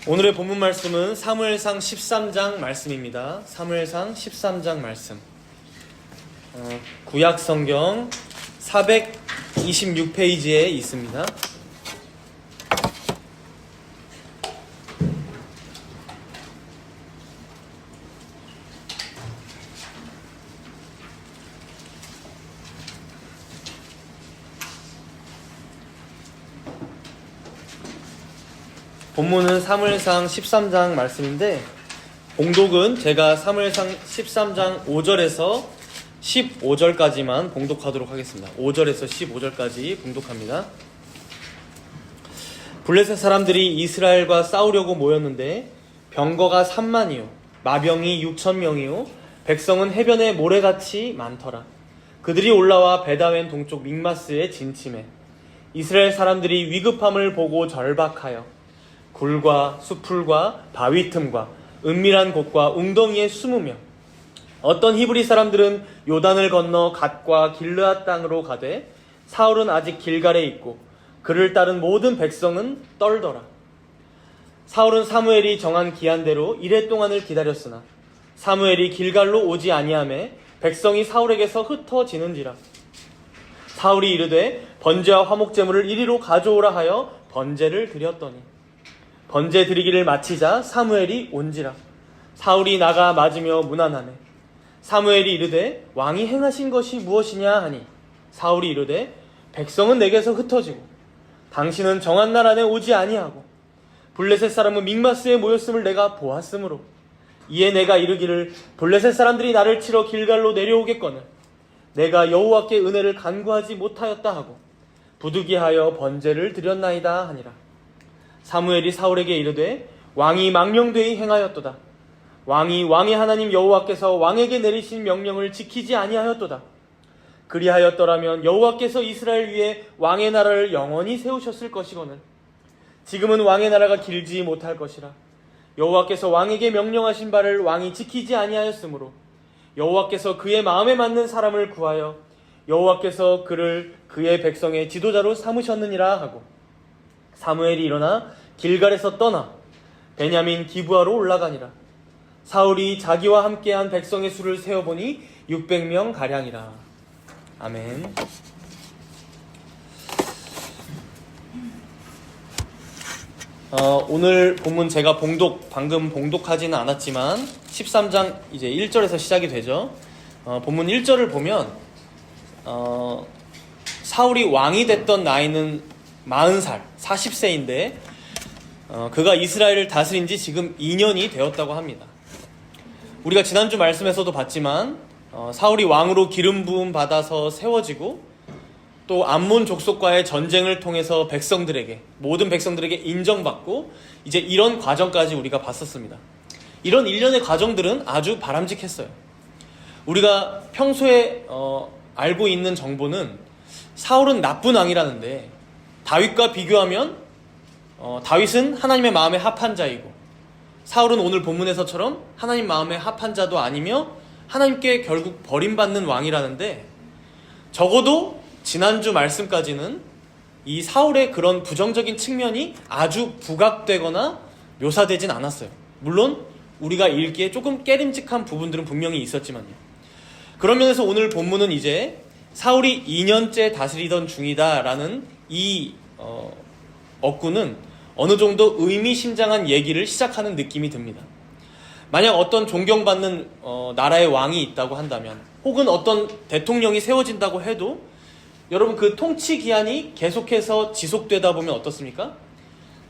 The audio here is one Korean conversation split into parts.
오늘의 본문 말씀은 사무엘상 13장 말씀입니다. 사무엘상 13장 말씀. 구약 성경 426페이지에 있습니다. 본문은 사무엘상 13장 말씀인데 봉독은 제가 사무엘상 13장 5절에서 15절까지만 봉독하도록 하겠습니다. 5절에서 15절까지 봉독합니다. 블레셋 사람들이 이스라엘과 싸우려고 모였는데 병거가 3만이요 마병이 6,000명이요 백성은 해변에 모래같이 많더라. 그들이 올라와 베다웬 동쪽 믹마스에 진침해 이스라엘 사람들이 위급함을 보고 절박하여 굴과 수풀과 바위 틈과 은밀한 곳과 웅덩이에 숨으며 어떤 히브리 사람들은 요단을 건너 갓과 길르앗 땅으로 가되 사울은 아직 길갈에 있고 그를 따른 모든 백성은 떨더라. 사울은 사무엘이 정한 기한대로 이레 동안을 기다렸으나 사무엘이 길갈로 오지 아니하매 백성이 사울에게서 흩어지는지라. 사울이 이르되 번제와 화목제물을 이리로 가져오라 하여 번제를 드렸더니 번제 드리기를 마치자 사무엘이 온지라. 사울이 나가 맞으며 문안하네. 사무엘이 이르되 왕이 행하신 것이 무엇이냐 하니 사울이 이르되 백성은 내게서 흩어지고 당신은 정한 날 안에 오지 아니하고 블레셋 사람은 믹마스에 모였음을 내가 보았으므로 이에 내가 이르기를 블레셋 사람들이 나를 치러 길갈로 내려오겠거늘 내가 여호와께 은혜를 간구하지 못하였다 하고 부득이하여 번제를 드렸나이다 하니라. 사무엘이 사울에게 이르되 왕이 망령되이 행하였도다. 왕이 왕의 하나님 여호와께서 왕에게 내리신 명령을 지키지 아니하였도다. 그리하였더라면 여호와께서 이스라엘 위에 왕의 나라를 영원히 세우셨을 것이거늘 지금은 왕의 나라가 길지 못할 것이라. 여호와께서 왕에게 명령하신 바를 왕이 지키지 아니하였으므로 여호와께서 그의 마음에 맞는 사람을 구하여 여호와께서 그를 그의 백성의 지도자로 삼으셨느니라 하고 사무엘이 일어나 길갈에서 떠나 베냐민 기브아로 올라가니라. 사울이 자기와 함께한 백성의 수를 세어보니 600명 가량이라. 아멘. 오늘 본문 제가 방금 봉독하지는 않았지만 13장 이제 1절에서 시작이 되죠. 본문 1절을 보면 사울이 왕이 됐던 나이는 40살, 40세인데 그가 이스라엘을 다스린 지 지금 2년이 되었다고 합니다. 우리가 지난주 말씀에서도 봤지만 사울이 왕으로 기름 부음 받아서 세워지고 또 암몬 족속과의 전쟁을 통해서 모든 백성들에게 인정받고 이제 이런 과정까지 우리가 봤었습니다. 이런 일련의 과정들은 아주 바람직했어요. 우리가 평소에 알고 있는 정보는 사울은 나쁜 왕이라는데 다윗과 비교하면 다윗은 하나님의 마음에 합한 자이고 사울은 오늘 본문에서처럼 하나님 마음에 합한 자도 아니며 하나님께 결국 버림받는 왕이라는데 적어도 지난주 말씀까지는 이 사울의 그런 부정적인 측면이 아주 부각되거나 묘사되진 않았어요. 물론 우리가 읽기에 조금 깨림직한 부분들은 분명히 있었지만요. 그런 면에서 오늘 본문은 이제 사울이 2년째 다스리던 중이다라는 이 억구는 어느 정도 의미심장한 얘기를 시작하는 느낌이 듭니다. 만약 어떤 존경받는 나라의 왕이 있다고 한다면 혹은 어떤 대통령이 세워진다고 해도 여러분 그 통치 기한이 계속해서 지속되다 보면 어떻습니까?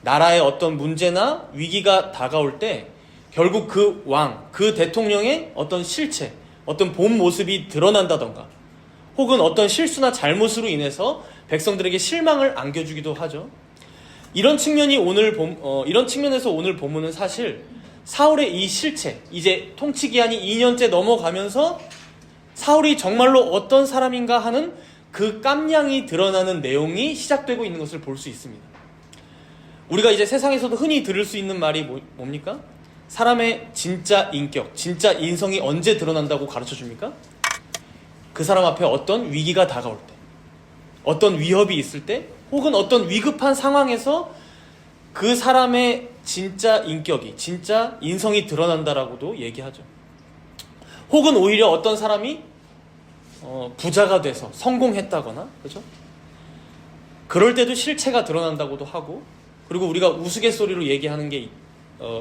나라의 어떤 문제나 위기가 다가올 때 결국 그 왕, 그 대통령의 어떤 실체, 어떤 본 모습이 드러난다던가 혹은 어떤 실수나 잘못으로 인해서 백성들에게 실망을 안겨주기도 하죠. 이런 측면에서 오늘 본문은 사실 사울의 이 실체, 이제 통치 기한이 2년째 넘어가면서 사울이 정말로 어떤 사람인가 하는 그 깜냥이 드러나는 내용이 시작되고 있는 것을 볼 수 있습니다. 우리가 이제 세상에서도 흔히 들을 수 있는 말이 뭡니까? 사람의 진짜 인격, 진짜 인성이 언제 드러난다고 가르쳐 줍니까? 그 사람 앞에 어떤 위기가 다가올 때, 어떤 위협이 있을 때, 혹은 어떤 위급한 상황에서 그 사람의 진짜 인격이, 진짜 인성이 드러난다라고도 얘기하죠. 혹은 오히려 어떤 사람이 부자가 돼서 성공했다거나, 그죠? 그럴 때도 실체가 드러난다고도 하고, 그리고 우리가 우스갯소리로 얘기하는 게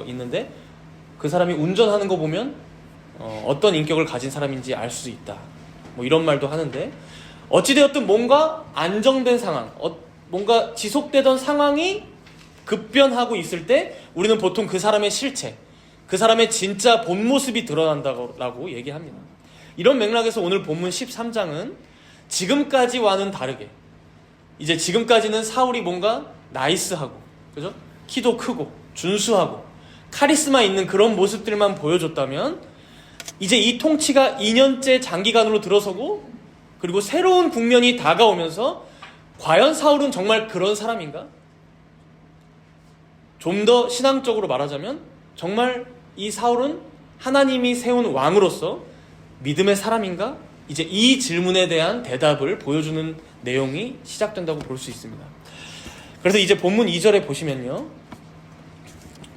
있는데, 그 사람이 운전하는 거 보면 어떤 인격을 가진 사람인지 알 수 있다, 뭐 이런 말도 하는데, 어찌되었든 뭔가 안정된 상황, 뭔가 지속되던 상황이 급변하고 있을 때 우리는 보통 그 사람의 실체, 그 사람의 진짜 본 모습이 드러난다고 얘기합니다. 이런 맥락에서 오늘 본문 13장은 지금까지와는 다르게, 이제 지금까지는 사울이 뭔가 나이스하고, 그죠? 키도 크고 준수하고 카리스마 있는 그런 모습들만 보여줬다면, 이제 이 통치가 2년째 장기간으로 들어서고, 그리고 새로운 국면이 다가오면서 과연 사울은 정말 그런 사람인가? 좀 더 신앙적으로 말하자면 정말 이 사울은 하나님이 세운 왕으로서 믿음의 사람인가? 이제 이 질문에 대한 대답을 보여주는 내용이 시작된다고 볼 수 있습니다. 그래서 이제 본문 2절에 보시면요,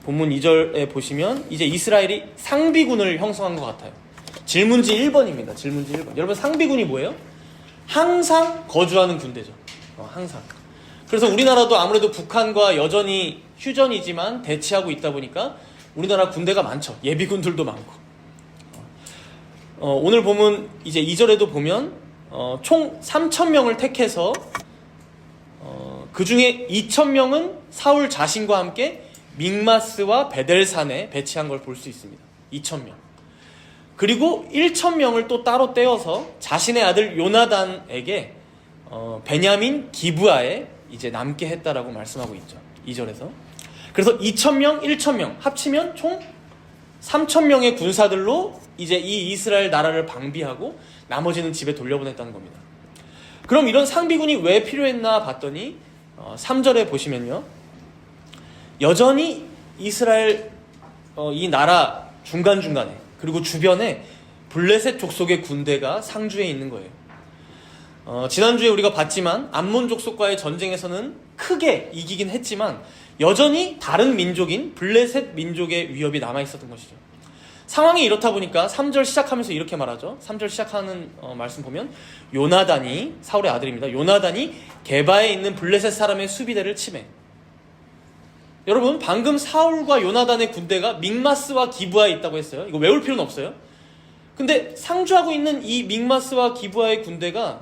본문 2절에 보시면 이제 이스라엘이 상비군을 형성한 것 같아요. 질문지 1번입니다. 질문지 1번. 여러분, 상비군이 뭐예요? 항상 거주하는 군대죠. 항상. 그래서 우리나라도 아무래도 북한과 여전히 휴전이지만 대치하고 있다 보니까 우리나라 군대가 많죠. 예비군들도 많고. 오늘 보면 이제 2절에도 보면 총 3,000명을 택해서 그 중에 2,000명은 사울 자신과 함께 믹마스와 베델산에 배치한 걸 볼 수 있습니다. 2,000명. 그리고 1,000명을 또 따로 떼어서 자신의 아들 요나단에게 베냐민 기브아에 이제 남게 했다라고 말씀하고 있죠. 2절에서. 그래서 2,000명, 1,000명 합치면 총 3,000명의 군사들로 이제 이 이스라엘 나라를 방비하고 나머지는 집에 돌려보냈다는 겁니다. 그럼 이런 상비군이 왜 필요했나 봤더니 3절에 보시면요, 여전히 이스라엘 이 나라 중간중간에, 그리고 주변에 블레셋 족속의 군대가 상주해 있는 거예요. 지난주에 우리가 봤지만 암몬 족속과의 전쟁에서는 크게 이기긴 했지만 여전히 다른 민족인 블레셋 민족의 위협이 남아있었던 것이죠. 상황이 이렇다 보니까 3절 시작하면서 이렇게 말하죠. 3절 시작하는 말씀 보면, 요나단이, 사울의 아들입니다. 요나단이 게바에 있는 블레셋 사람의 수비대를 침해. 여러분, 방금 사울과 요나단의 군대가 믹마스와 기브아에 있다고 했어요. 이거 외울 필요는 없어요. 근데 상주하고 있는 이 믹마스와 기브아의 군대가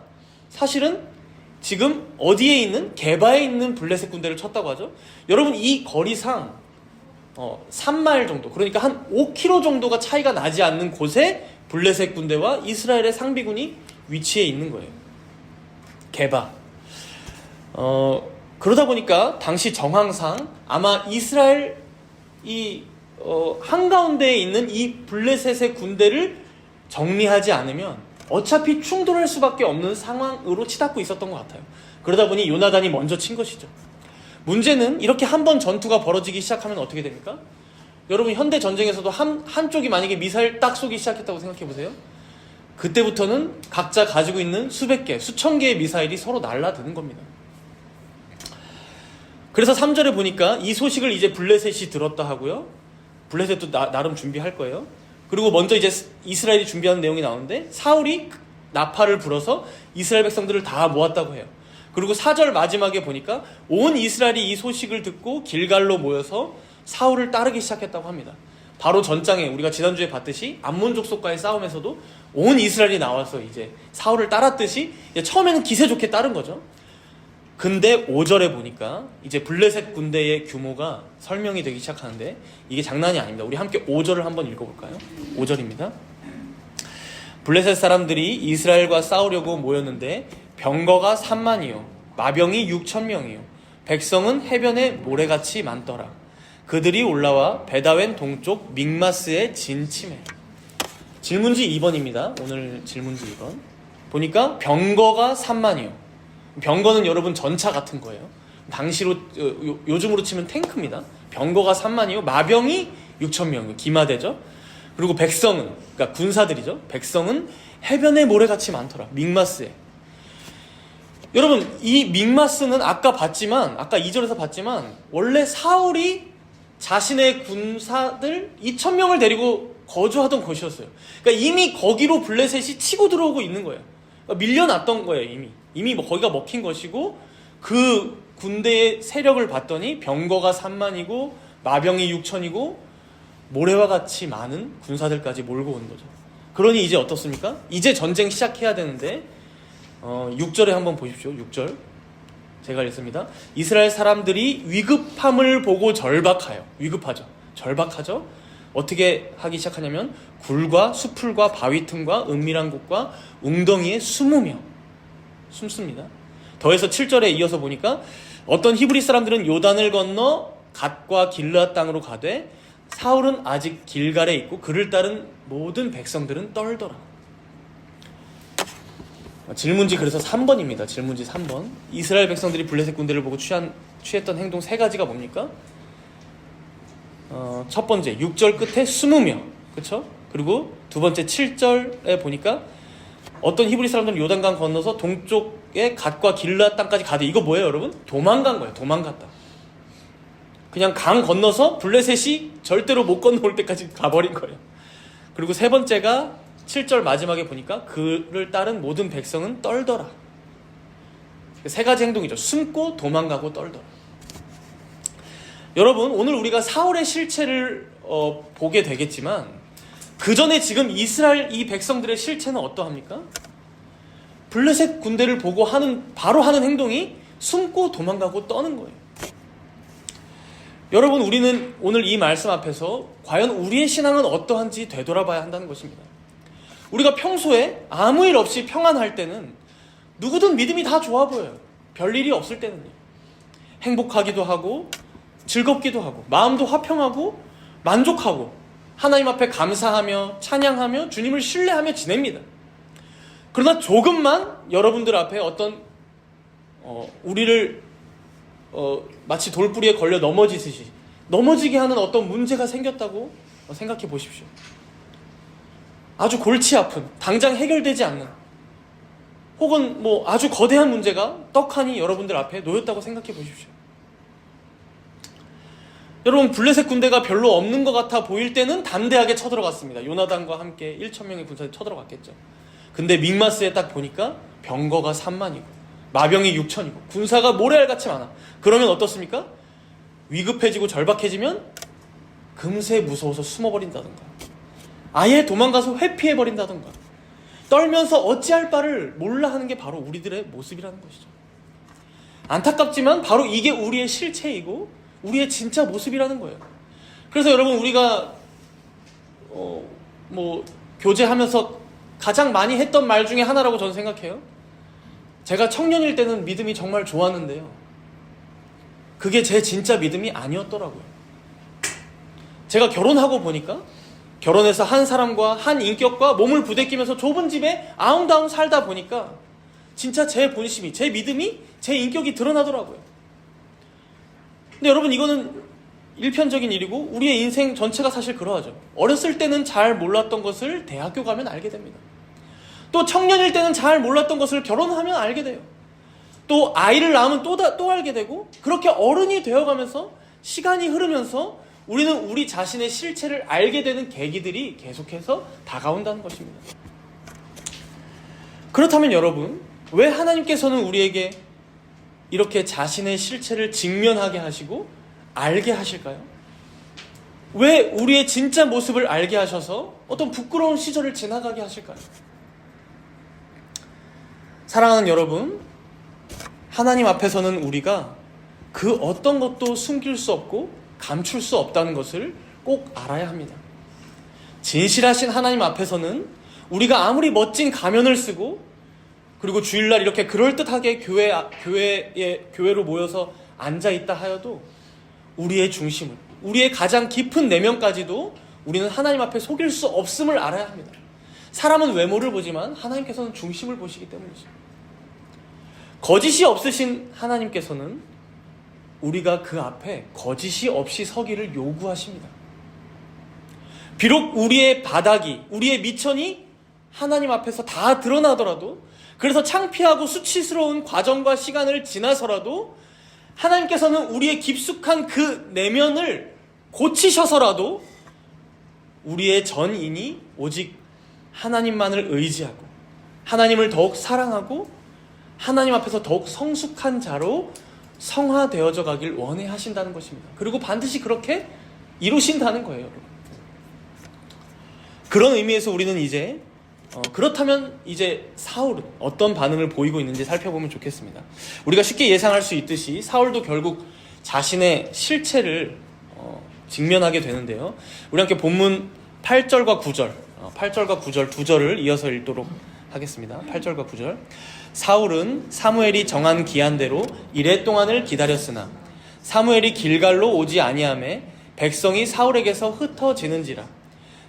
사실은 지금 어디에 있는, 게바에 있는 블레셋 군대를 쳤다고 하죠. 여러분, 이 거리상 3마일 정도, 그러니까 한 5km 정도가 차이가 나지 않는 곳에 블레셋 군대와 이스라엘의 상비군이 위치해 있는 거예요. 게바. 그러다 보니까 당시 정황상 아마 이스라엘 한가운데에 있는 이 블레셋의 군대를 정리하지 않으면 어차피 충돌할 수밖에 없는 상황으로 치닫고 있었던 것 같아요. 그러다 보니 요나단이 먼저 친 것이죠. 문제는 이렇게 한번 전투가 벌어지기 시작하면 어떻게 됩니까? 여러분, 현대 전쟁에서도 한쪽이 만약에 미사일 딱 쏘기 시작했다고 생각해 보세요. 그때부터는 각자 가지고 있는 수백 개, 수천 개의 미사일이 서로 날아드는 겁니다. 그래서 3절에 보니까 이 소식을 이제 블레셋이 들었다 하고요. 블레셋도 나름 준비할 거예요. 그리고 먼저 이제 이스라엘이 준비하는 내용이 나오는데, 사울이 나팔을 불어서 이스라엘 백성들을 다 모았다고 해요. 그리고 4절 마지막에 보니까 온 이스라엘이 이 소식을 듣고 길갈로 모여서 사울을 따르기 시작했다고 합니다. 바로 전장에 우리가 지난주에 봤듯이 암몬 족속과의 싸움에서도 온 이스라엘이 나와서 이제 사울을 따랐듯이 처음에는 기세 좋게 따른 거죠. 근데 5절에 보니까 이제 블레셋 군대의 규모가 설명이 되기 시작하는데 이게 장난이 아닙니다. 우리 함께 5절을 한번 읽어볼까요? 5절입니다. 블레셋 사람들이 이스라엘과 싸우려고 모였는데 병거가 3만이요 마병이 6,000명이요 백성은 해변에 모래같이 많더라. 그들이 올라와 베다웬 동쪽 믹마스에 진침해. 질문지 2번입니다. 오늘 질문지 2번 보니까 병거가 3만이요. 병거는 여러분 전차 같은 거예요. 당시로 요즘으로 치면 탱크입니다. 병거가 3만이요 마병이 6,000명이요 기마대죠. 그리고 백성은, 그러니까 군사들이죠. 백성은 해변에 모래같이 많더라. 믹마스에. 여러분, 이 믹마스는 아까 2절에서 봤지만 원래 사울이 자신의 군사들 2,000명을 데리고 거주하던 곳이었어요. 그러니까 이미 거기로 블레셋이 치고 들어오고 있는 거예요. 그러니까 밀려났던 거예요. 이미 뭐 거기가 먹힌 것이고, 그 군대의 세력을 봤더니 병거가 3만이고 마병이 6천이고 모래와 같이 많은 군사들까지 몰고 온 거죠. 그러니 이제 어떻습니까? 이제 전쟁 시작해야 되는데 6절에 한번 보십시오. 6절 제가 읽습니다. 이스라엘 사람들이 위급함을 보고 위급하죠. 절박하죠. 어떻게 하기 시작하냐면 굴과 수풀과 바위 틈과 은밀한 곳과 웅덩이에 숨습니다. 더해서 7절에 이어서 보니까 어떤 히브리 사람들은 요단을 건너 갓과 길르앗 땅으로 가되 사울은 아직 길갈에 있고 그를 따른 모든 백성들은 떨더라. 질문지 그래서 3번입니다. 질문지 3번. 이스라엘 백성들이 블레셋 군대를 보고 취했던 행동 3가지가 뭡니까? 첫 번째 6절 끝에 숨으며, 그렇죠? 그리고 두 번째 7절에 보니까 어떤 히브리 사람들은 요단강 건너서 동쪽에 갓과 길르앗 땅까지 가되, 이거 뭐예요 여러분? 도망간 거예요. 도망갔다. 그냥 강 건너서 블레셋이 절대로 못 건너올 때까지 가버린 거예요. 그리고 세 번째가 7절 마지막에 보니까 그를 따른 모든 백성은 떨더라. 3가지 행동이죠. 숨고 도망가고 떨더라. 여러분, 오늘 우리가 사울의 실체를 보게 되겠지만 그 전에 지금 이스라엘 이 백성들의 실체는 어떠합니까? 블레셋 군대를 보고 바로 하는 행동이 숨고 도망가고 떠는 거예요. 여러분, 우리는 오늘 이 말씀 앞에서 과연 우리의 신앙은 어떠한지 되돌아봐야 한다는 것입니다. 우리가 평소에 아무 일 없이 평안할 때는 누구든 믿음이 다 좋아 보여요. 별일이 없을 때는요. 행복하기도 하고 즐겁기도 하고 마음도 화평하고 만족하고 하나님 앞에 감사하며 찬양하며 주님을 신뢰하며 지냅니다. 그러나 조금만 여러분들 앞에 어떤 우리를 마치 돌뿌리에 걸려 넘어지게 하는 어떤 문제가 생겼다고 생각해 보십시오. 아주 골치 아픈, 당장 해결되지 않는, 혹은 아주 거대한 문제가 떡하니 여러분들 앞에 놓였다고 생각해 보십시오. 여러분, 블레셋 군대가 별로 없는 것 같아 보일 때는 담대하게 쳐들어갔습니다. 요나단과 함께 1,000명의 군사들이 쳐들어갔겠죠. 근데 믹마스에 딱 보니까 병거가 3만이고 마병이 6천이고 군사가 모래알같이 많아. 그러면 어떻습니까? 위급해지고 절박해지면 금세 무서워서 숨어버린다든가, 아예 도망가서 회피해버린다든가, 떨면서 어찌할 바를 몰라 하는 게 바로 우리들의 모습이라는 것이죠. 안타깝지만 바로 이게 우리의 실체이고 우리의 진짜 모습이라는 거예요. 그래서 여러분, 우리가 교제하면서 가장 많이 했던 말 중에 하나라고 저는 생각해요. 제가 청년일 때는 믿음이 정말 좋았는데요, 그게 제 진짜 믿음이 아니었더라고요. 제가 결혼하고 보니까, 결혼해서 한 사람과 한 인격과 몸을 부대끼면서 좁은 집에 아웅다웅 살다 보니까 진짜 제 본심이, 제 믿음이, 제 인격이 드러나더라고요. 근데 여러분, 이거는 일편적인 일이고 우리의 인생 전체가 사실 그러하죠. 어렸을 때는 잘 몰랐던 것을 대학교 가면 알게 됩니다. 또 청년일 때는 잘 몰랐던 것을 결혼하면 알게 돼요. 또 아이를 낳으면 또 알게 되고, 그렇게 어른이 되어가면서 시간이 흐르면서 우리는 우리 자신의 실체를 알게 되는 계기들이 계속해서 다가온다는 것입니다. 그렇다면 여러분, 왜 하나님께서는 우리에게 이렇게 자신의 실체를 직면하게 하시고 알게 하실까요? 왜 우리의 진짜 모습을 알게 하셔서 어떤 부끄러운 시절을 지나가게 하실까요? 사랑하는 여러분, 하나님 앞에서는 우리가 그 어떤 것도 숨길 수 없고 감출 수 없다는 것을 꼭 알아야 합니다. 진실하신 하나님 앞에서는 우리가 아무리 멋진 가면을 쓰고, 그리고 주일날 이렇게 그럴듯하게 교회로 모여서 앉아있다 하여도 우리의 중심을, 우리의 가장 깊은 내면까지도 우리는 하나님 앞에 속일 수 없음을 알아야 합니다. 사람은 외모를 보지만 하나님께서는 중심을 보시기 때문이죠. 거짓이 없으신 하나님께서는 우리가 그 앞에 거짓이 없이 서기를 요구하십니다. 비록 우리의 바닥이, 우리의 미천이 하나님 앞에서 다 드러나더라도, 그래서 창피하고 수치스러운 과정과 시간을 지나서라도 하나님께서는 우리의 깊숙한 그 내면을 고치셔서라도 우리의 전인이 오직 하나님만을 의지하고 하나님을 더욱 사랑하고 하나님 앞에서 더욱 성숙한 자로 성화되어져 가길 원해 하신다는 것입니다. 그리고 반드시 그렇게 이루신다는 거예요, 여러분. 그런 의미에서 우리는 이제 그렇다면 이제 사울은 어떤 반응을 보이고 있는지 살펴보면 좋겠습니다. 우리가 쉽게 예상할 수 있듯이 사울도 결국 자신의 실체를 직면하게 되는데요. 우리 함께 본문 8절과 9절 8절과 9절 두 절을 이어서 읽도록 하겠습니다. 8절과 9절. 사울은 사무엘이 정한 기한대로 이레 동안을 기다렸으나 사무엘이 길갈로 오지 아니하매 백성이 사울에게서 흩어지는지라.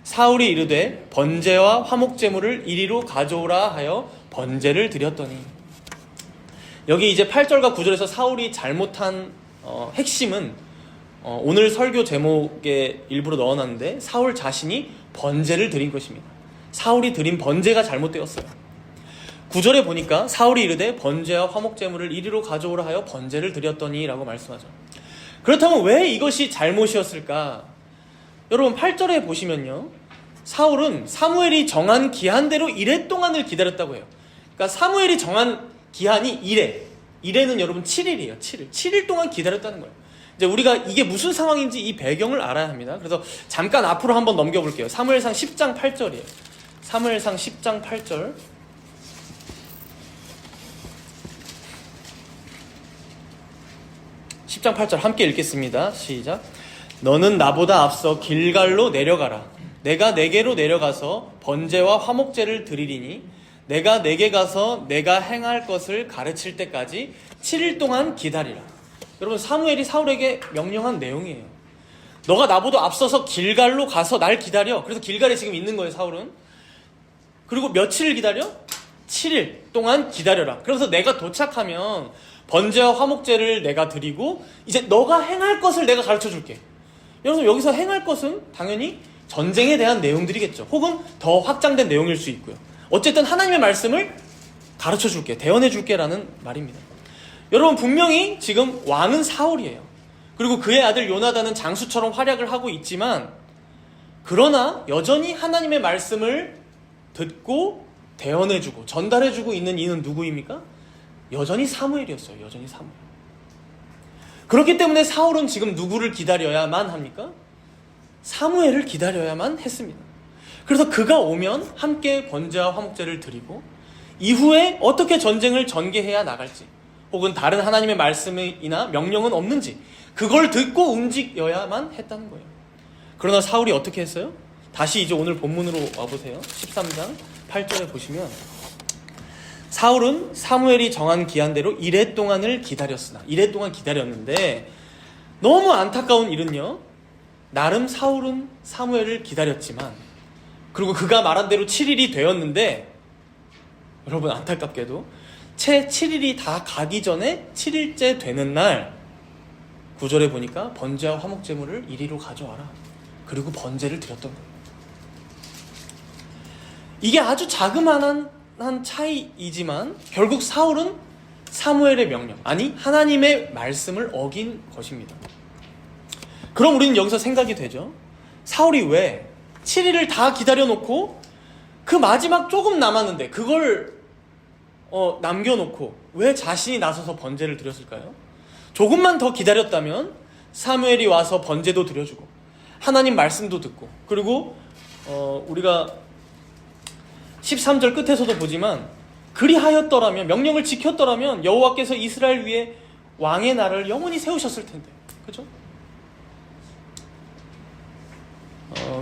사울이 이르되 번제와 화목제물을 이리로 가져오라 하여 번제를 드렸더니. 여기 이제 8절과 9절에서 사울이 잘못한 핵심은 오늘 설교 제목에 일부러 넣어놨는데 사울 자신이 번제를 드린 것입니다. 사울이 드린 번제가 잘못되었어요. 9절에 보니까 사울이 이르되 번제와 화목제물을 이리로 가져오라 하여 번제를 드렸더니 라고 말씀하죠. 그렇다면 왜 이것이 잘못이었을까? 여러분 8절에 보시면요, 사울은 사무엘이 정한 기한대로 이레 동안을 기다렸다고 해요. 그러니까 사무엘이 정한 기한이 이레는 여러분 7일이에요. 7일 동안 기다렸다는 거예요. 이제 우리가 이게 무슨 상황인지 이 배경을 알아야 합니다. 그래서 잠깐 앞으로 한번 넘겨볼게요. 사무엘상 10장 8절이에요. 사무엘상 10장 8절. (10장 8절) 함께 읽겠습니다. 시작. 너는 나보다 앞서 길갈로 내려가라. 내가 내게로 내려가서 번제와 화목제를 드리리니 내가 내게 가서 내가 행할 것을 가르칠 때까지 7일 동안 기다리라. 여러분 사무엘이 사울에게 명령한 내용이에요. 너가 나보다 앞서서 길갈로 가서 날 기다려. 그래서 길갈에 지금 있는 거예요, 사울은. 그리고 며칠을 기다려? 7일 동안 기다려라. 그래서 내가 도착하면 번제와 화목제를 내가 드리고 이제 너가 행할 것을 내가 가르쳐 줄게. 여러분 여기서 행할 것은 당연히 전쟁에 대한 내용들이겠죠. 혹은 더 확장된 내용일 수 있고요. 어쨌든 하나님의 말씀을 가르쳐 줄게, 대언해 줄게 라는 말입니다. 여러분 분명히 지금 왕은 사울이에요. 그리고 그의 아들 요나단은 장수처럼 활약을 하고 있지만 그러나 여전히 하나님의 말씀을 듣고 대언해 주고 전달해 주고 있는 이는 누구입니까? 여전히 사무엘이었어요. 여전히 사무엘. 그렇기 때문에 사울은 지금 누구를 기다려야만 합니까? 사무엘을 기다려야만 했습니다. 그래서 그가 오면 함께 번제와 화목제를 드리고 이후에 어떻게 전쟁을 전개해야 나갈지 혹은 다른 하나님의 말씀이나 명령은 없는지 그걸 듣고 움직여야만 했다는 거예요. 그러나 사울이 어떻게 했어요? 다시 이제 오늘 본문으로 와보세요. 13장 8절에 보시면 사울은 사무엘이 정한 기한대로 이레 동안을 기다렸으나 이레 동안 기다렸는데 너무 안타까운 일은요, 나름 사울은 사무엘을 기다렸지만 그리고 그가 말한 대로 7일이 되었는데 여러분 안타깝게도 채 7일이 다 가기 전에 7일째 되는 날 9절에 보니까 번제와 화목제물을 이리로 가져와라. 그리고 번제를 드렸던 거예요. 이게 아주 자그마한 차이이지만 결국 사울은 사무엘의 명령, 아니 하나님의 말씀을 어긴 것입니다. 그럼 우리는 여기서 생각이 되죠. 사울이 왜 7일을 다 기다려놓고 그 마지막 조금 남았는데 그걸 남겨놓고 왜 자신이 나서서 번제를 드렸을까요? 조금만 더 기다렸다면 사무엘이 와서 번제도 드려주고 하나님 말씀도 듣고 그리고 우리가 13절 끝에서도 보지만 그리하였더라면, 명령을 지켰더라면 여호와께서 이스라엘 위에 왕의 날을 영원히 세우셨을 텐데, 그죠?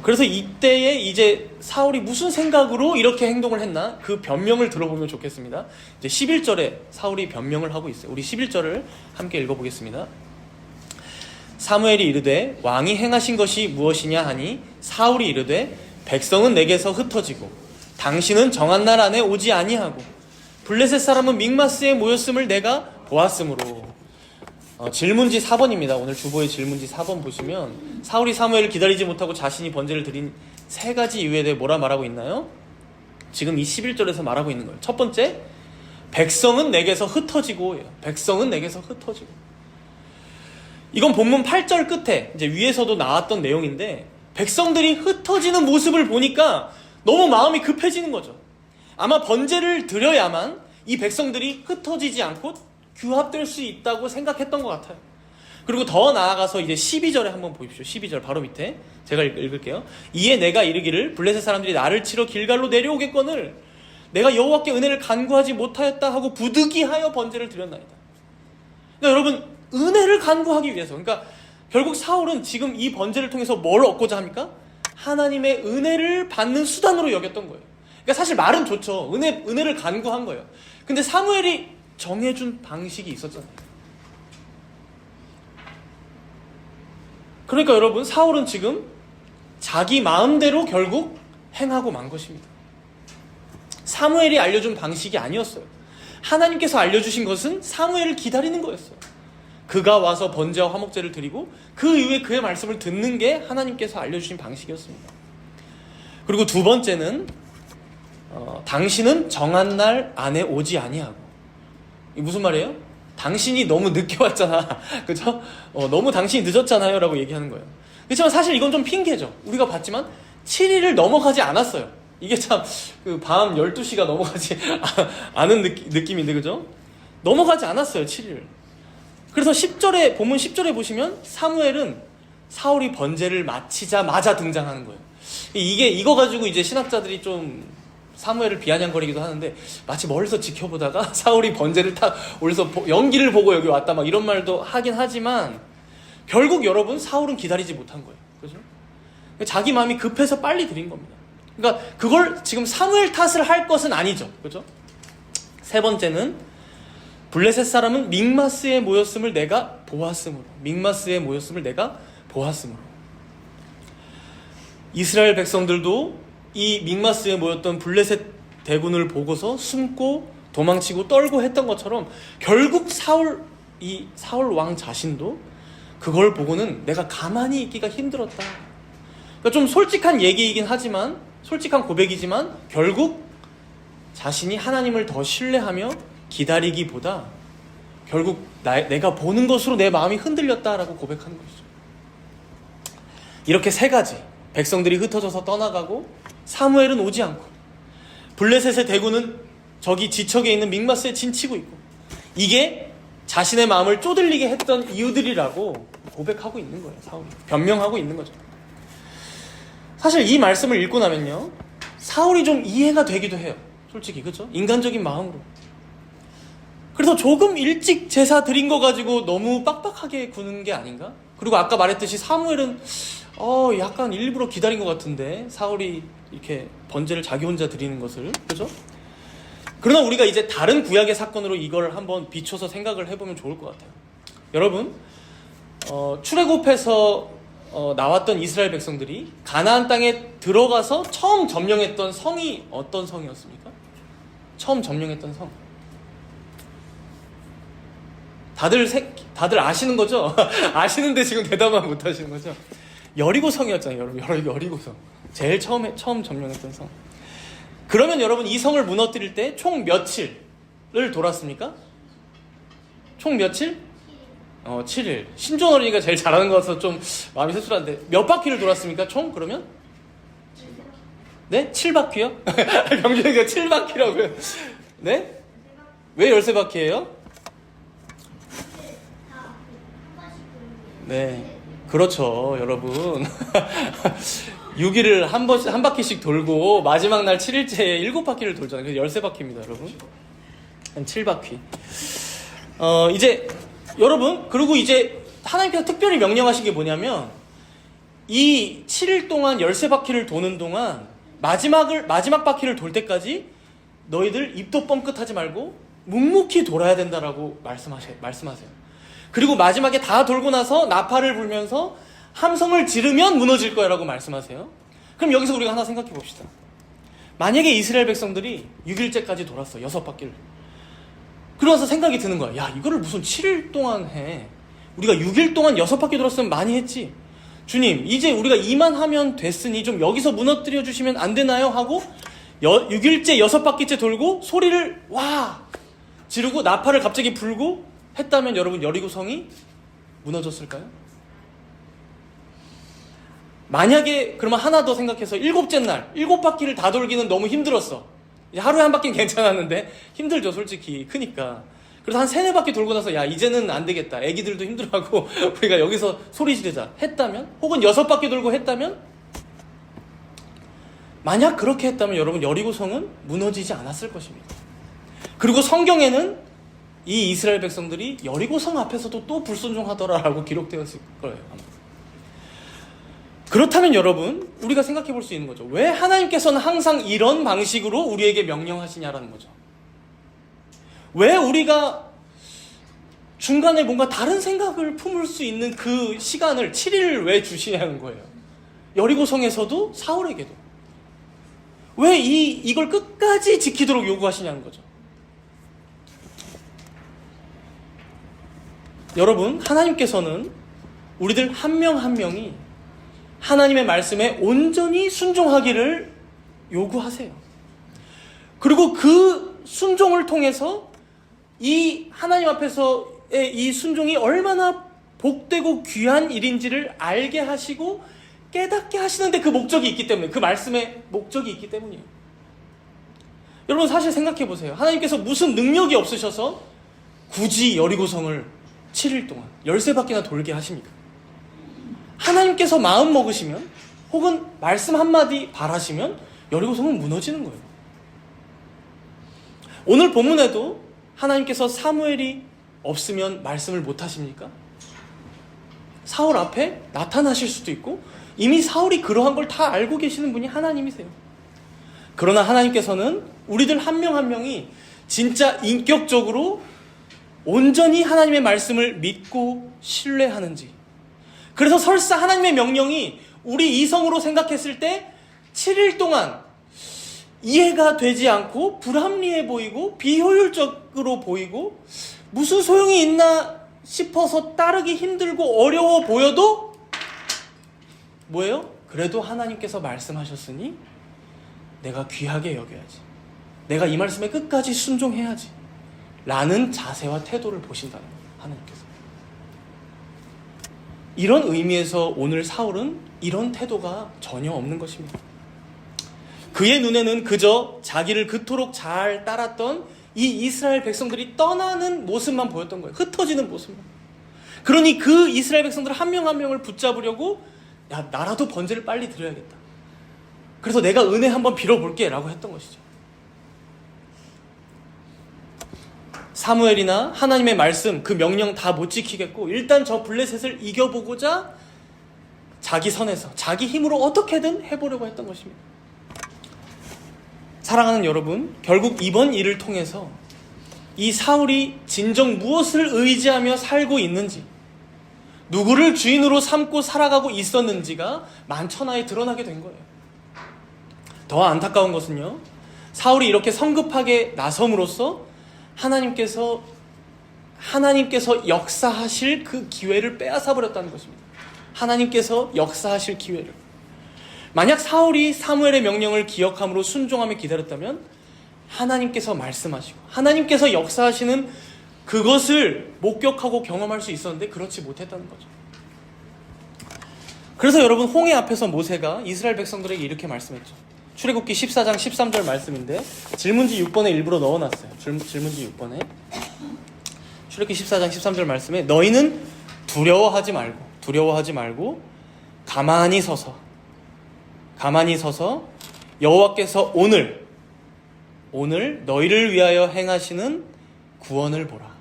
그래서 이때에 이제 사울이 무슨 생각으로 이렇게 행동을 했나? 그 변명을 들어보면 좋겠습니다. 이제 11절에 사울이 변명을 하고 있어요. 우리 11절을 함께 읽어보겠습니다. 사무엘이 이르되 왕이 행하신 것이 무엇이냐 하니 사울이 이르되 백성은 내게서 흩어지고 당신은 정한 날 안에 오지 아니하고 블레셋 사람은 믹마스에 모였음을 내가 보았으므로. 질문지 4번입니다. 오늘 주보의 질문지 4번 보시면 사울이 사무엘을 기다리지 못하고 자신이 번제를 드린 세 가지 이유에 대해 뭐라 말하고 있나요? 지금 이 11절에서 말하고 있는 거예요. 첫 번째, 백성은 내게서 흩어지고, 백성은 내게서 흩어지고. 이건 본문 8절 끝에 이제 위에서도 나왔던 내용인데 백성들이 흩어지는 모습을 보니까 너무 마음이 급해지는 거죠. 아마 번제를 드려야만 이 백성들이 흩어지지 않고 규합될 수 있다고 생각했던 것 같아요. 그리고 더 나아가서 이제 12절에 한번 보십시오. 12절 바로 밑에 제가 읽을게요. 이에 내가 이르기를 블레셋 사람들이 나를 치러 길갈로 내려오겠거늘 내가 여호와께 은혜를 간구하지 못하였다 하고 부득이하여 번제를 드렸나이다. 그러니까 여러분, 은혜를 간구하기 위해서, 그러니까 결국 사울은 지금 이 번제를 통해서 뭘 얻고자 합니까? 하나님의 은혜를 받는 수단으로 여겼던 거예요. 그러니까 사실 말은 좋죠. 은혜를 간구한 거예요. 근데 사무엘이 정해준 방식이 있었잖아요. 그러니까 여러분, 사울은 지금 자기 마음대로 결국 행하고 만 것입니다. 사무엘이 알려준 방식이 아니었어요. 하나님께서 알려주신 것은 사무엘을 기다리는 거였어요. 그가 와서 번제와 화목제를 드리고 그 이후에 그의 말씀을 듣는 게 하나님께서 알려주신 방식이었습니다. 그리고 두 번째는 당신은 정한 날 안에 오지 아니하고. 이게 무슨 말이에요? 당신이 너무 늦게 왔잖아. 그죠? 너무 당신이 늦었잖아요 라고 얘기하는 거예요. 그렇지만 사실 이건 좀 핑계죠. 우리가 봤지만 7일을 넘어가지 않았어요. 이게 참 밤 12시가 넘어가지 않은 느낌인데, 그죠? 넘어가지 않았어요, 7일을. 그래서 본문 10절에 보시면 사무엘은 사울이 번제를 마치자마자 등장하는 거예요. 이거 가지고 이제 신학자들이 좀 사무엘을 비아냥거리기도 하는데, 마치 멀리서 지켜보다가 사울이 번제를 딱 올려서 연기를 보고 여기 왔다 막 이런 말도 하긴 하지만, 결국 여러분, 사울은 기다리지 못한 거예요. 그죠? 자기 마음이 급해서 빨리 드린 겁니다. 그러니까 그걸 지금 사무엘 탓을 할 것은 아니죠. 그죠? 세 번째는 블레셋 사람은 믹마스에 모였음을 내가 보았으므로. 믹마스에 모였음을 내가 보았으므로. 이스라엘 백성들도 이 믹마스에 모였던 블레셋 대군을 보고서 숨고 도망치고 떨고 했던 것처럼 결국 사울 왕 자신도 그걸 보고는 내가 가만히 있기가 힘들었다. 그러니까 좀 솔직한 얘기이긴 하지만, 솔직한 고백이지만 결국 자신이 하나님을 더 신뢰하며 기다리기보다 결국 내가 보는 것으로 내 마음이 흔들렸다라고 고백하는 것이죠. 이렇게 세 가지, 백성들이 흩어져서 떠나가고 사무엘은 오지 않고 블레셋의 대군은 저기 지척에 있는 믹마스에 진치고 있고, 이게 자신의 마음을 쪼들리게 했던 이유들이라고 고백하고 있는 거예요. 사울이 변명하고 있는 거죠. 사실 이 말씀을 읽고 나면요, 사울이 좀 이해가 되기도 해요. 솔직히, 그렇죠? 인간적인 마음으로. 그래서 조금 일찍 제사 드린 거 가지고 너무 빡빡하게 구는 게 아닌가? 그리고 아까 말했듯이 사무엘은 약간 일부러 기다린 것 같은데, 사울이 이렇게 번제를 자기 혼자 드리는 것을, 그렇죠? 그러나 우리가 이제 다른 구약의 사건으로 이걸 한번 비춰서 생각을 해보면 좋을 것 같아요. 여러분, 출애굽해서 나왔던 이스라엘 백성들이 가나안 땅에 들어가서 처음 점령했던 성이 어떤 성이었습니까? 처음 점령했던 성. 다들 아시는 거죠? 아시는데 지금 대답만 못 하시는 거죠? 여리고 성이었잖아요, 여러분. 여리고 성. 제일 처음 점령했던 성. 그러면 여러분, 이 성을 무너뜨릴 때 총 며칠을 돌았습니까? 총 며칠? 7일. 신존 어린이가 제일 잘하는 것 같아서 좀 마음이 씁쓸한데, 몇 바퀴를 돌았습니까? 총 그러면? 네? 7바퀴요? 병준이가 7바퀴라고요. 네? 왜 13바퀴예요? 네. 그렇죠, 여러분. 6일을 한 바퀴씩 돌고 마지막 날 7일째에 7바퀴를 돌잖아요. 그래서 13바퀴입니다, 여러분. 한 7바퀴. 이제 여러분, 그리고 이제 하나님께서 특별히 명령하신 게 뭐냐면, 이 7일 동안 13바퀴를 도는 동안 마지막 바퀴를 돌 때까지 너희들 입도 뻥끗하지 말고 묵묵히 돌아야 된다라고 말씀하세요. 그리고 마지막에 다 돌고 나서 나팔을 불면서 함성을 지르면 무너질 거야 라고 말씀하세요. 그럼 여기서 우리가 하나 생각해 봅시다. 만약에 이스라엘 백성들이 6일째까지 돌았어, 6바퀴를. 그러면서 생각이 드는 거야. 야, 이거를 무슨 7일 동안 해. 우리가 6일 동안 6바퀴 돌았으면 많이 했지. 주님, 이제 우리가 이만하면 됐으니 좀 여기서 무너뜨려 주시면 안 되나요? 하고 6일째 6바퀴째 돌고 소리를 와 지르고 나팔을 갑자기 불고 했다면 여러분, 여리고성이 무너졌을까요? 만약에 그러면 하나 더 생각해서 일곱째 날 7바퀴를 다 돌기는 너무 힘들었어. 이제 하루에 한 바퀴는 괜찮았는데 힘들죠, 솔직히. 크니까. 그래서 한 3-4바퀴 돌고 나서 야, 이제는 안 되겠다. 애기들도 힘들어하고 우리가 여기서 소리 지르자 했다면, 혹은 6바퀴 돌고 했다면, 만약 그렇게 했다면 여러분, 여리고성은 무너지지 않았을 것입니다. 그리고 성경에는 이 이스라엘 백성들이 여리고성 앞에서도 또 불순종하더라라고 기록되었을 거예요, 아마. 그렇다면 여러분, 우리가 생각해 볼 수 있는 거죠. 왜 하나님께서는 항상 이런 방식으로 우리에게 명령하시냐라는 거죠. 왜 우리가 중간에 뭔가 다른 생각을 품을 수 있는 그 시간을 7일을 왜 주시냐는 거예요. 여리고성에서도 사울에게도. 왜 이걸 끝까지 지키도록 요구하시냐는 거죠. 여러분, 하나님께서는 우리들 한 명 한 명이 하나님의 말씀에 온전히 순종하기를 요구하세요. 그리고 그 순종을 통해서 이 하나님 앞에서의 이 순종이 얼마나 복되고 귀한 일인지를 알게 하시고 깨닫게 하시는데 그 목적이 있기 때문에, 그 말씀에 목적이 있기 때문이에요. 여러분, 사실 생각해 보세요. 하나님께서 무슨 능력이 없으셔서 굳이 여리고성을 7일 동안 13바퀴나 돌게 하십니까? 하나님께서 마음 먹으시면, 혹은 말씀 한마디 바라시면 여리고성은 무너지는 거예요. 오늘 본문에도 하나님께서 사무엘이 없으면 말씀을 못 하십니까? 사울 앞에 나타나실 수도 있고, 이미 사울이 그러한 걸 다 알고 계시는 분이 하나님이세요. 그러나 하나님께서는 우리들 한 명 한 명이 진짜 인격적으로 온전히 하나님의 말씀을 믿고 신뢰하는지, 그래서 설사 하나님의 명령이 우리 이성으로 생각했을 때 7일 동안 이해가 되지 않고 불합리해 보이고 비효율적으로 보이고 무슨 소용이 있나 싶어서 따르기 힘들고 어려워 보여도 뭐예요? 그래도 하나님께서 말씀하셨으니 내가 귀하게 여겨야지, 내가 이 말씀에 끝까지 순종해야지 라는 자세와 태도를 보신다는 거예요, 하나님께서. 이런 의미에서 오늘 사울은 이런 태도가 전혀 없는 것입니다. 그의 눈에는 그저 자기를 그토록 잘 따랐던 이 이스라엘 백성들이 떠나는 모습만 보였던 거예요. 흩어지는 모습만. 그러니 그 이스라엘 백성들 한 명 한 명을 붙잡으려고, 야, 나라도 번제를 빨리 드려야겠다, 그래서 내가 은혜 한번 빌어볼게 라고 했던 것이죠. 사무엘이나 하나님의 말씀, 그 명령 다 못 지키겠고 일단 저 블레셋을 이겨보고자 자기 선에서 자기 힘으로 어떻게든 해보려고 했던 것입니다. 사랑하는 여러분, 결국 이번 일을 통해서 이 사울이 진정 무엇을 의지하며 살고 있는지, 누구를 주인으로 삼고 살아가고 있었는지가 만천하에 드러나게 된 거예요. 더 안타까운 것은요, 사울이 이렇게 성급하게 나섬으로써 하나님께서 역사하실 그 기회를 빼앗아 버렸다는 것입니다. 하나님께서 역사하실 기회를. 만약 사울이 사무엘의 명령을 기억함으로 순종하며 기다렸다면 하나님께서 말씀하시고 하나님께서 역사하시는 그것을 목격하고 경험할 수 있었는데 그렇지 못했다는 거죠. 그래서 여러분, 홍해 앞에서 모세가 이스라엘 백성들에게 이렇게 말씀했죠. 출애굽기 14장 13절 말씀인데 질문지 6번에 일부러 넣어놨어요. 질문지 6번에 출애굽기 14장 13절 말씀에 너희는 두려워하지 말고 가만히 서서 여호와께서 오늘 너희를 위하여 행하시는 구원을 보라.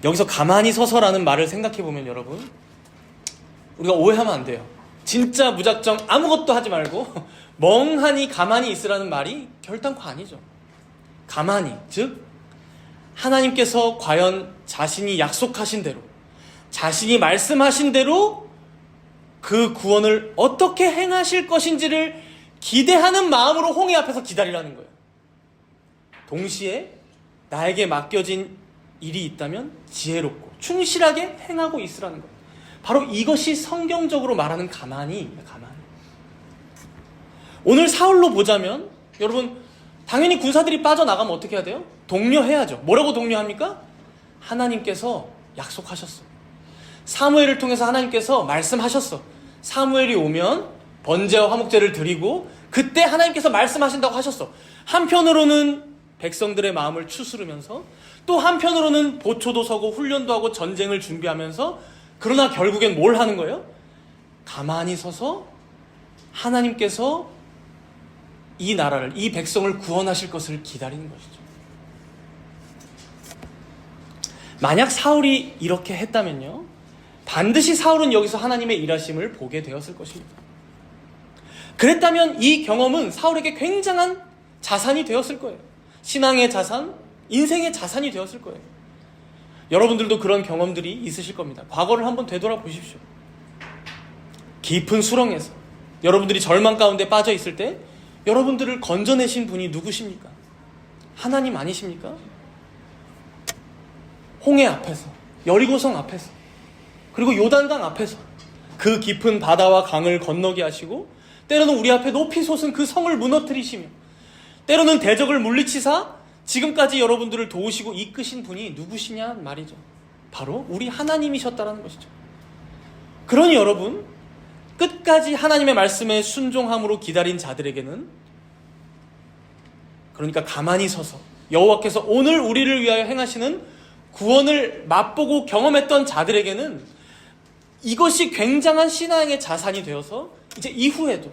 여기서 가만히 서서라는 말을 생각해보면 여러분, 우리가 오해하면 안 돼요. 진짜 무작정 아무것도 하지 말고 멍하니 가만히 있으라는 말이 결단코 아니죠. 가만히, 즉 하나님께서 과연 자신이 약속하신 대로, 자신이 말씀하신 대로 그 구원을 어떻게 행하실 것인지를 기대하는 마음으로 홍해 앞에서 기다리라는 거예요. 동시에 나에게 맡겨진 일이 있다면 지혜롭고 충실하게 행하고 있으라는 거예요. 바로 이것이 성경적으로 말하는 가만히입니다. 가만히. 오늘 사울로 보자면 여러분, 당연히 군사들이 빠져나가면 어떻게 해야 돼요? 독려해야죠. 뭐라고 독려합니까? 하나님께서 약속하셨어. 사무엘을 통해서 하나님께서 말씀하셨어. 사무엘이 오면 번제와 화목제를 드리고 그때 하나님께서 말씀하신다고 하셨어. 한편으로는 백성들의 마음을 추스르면서 또 한편으로는 보초도 서고 훈련도 하고 전쟁을 준비하면서 그러나 결국엔 뭘 하는 거예요? 가만히 서서 하나님께서 이 나라를, 이 백성을 구원하실 것을 기다리는 것이죠. 만약 사울이 이렇게 했다면요, 반드시 사울은 여기서 하나님의 일하심을 보게 되었을 것입니다. 그랬다면 이 경험은 사울에게 굉장한 자산이 되었을 거예요. 신앙의 자산, 인생의 자산이 되었을 거예요. 여러분들도 그런 경험들이 있으실 겁니다. 과거를 한번 되돌아보십시오. 깊은 수렁에서 여러분들이 절망 가운데 빠져 있을 때 여러분들을 건져내신 분이 누구십니까? 하나님 아니십니까? 홍해 앞에서, 여리고성 앞에서, 그리고 요단강 앞에서 그 깊은 바다와 강을 건너게 하시고 때로는 우리 앞에 높이 솟은 그 성을 무너뜨리시며 때로는 대적을 물리치사 지금까지 여러분들을 도우시고 이끄신 분이 누구시냐 말이죠. 바로 우리 하나님이셨다라는 것이죠. 그러니 여러분, 끝까지 하나님의 말씀에 순종함으로 기다린 자들에게는, 그러니까 가만히 서서 여호와께서 오늘 우리를 위하여 행하시는 구원을 맛보고 경험했던 자들에게는 이것이 굉장한 신앙의 자산이 되어서 이제 이후에도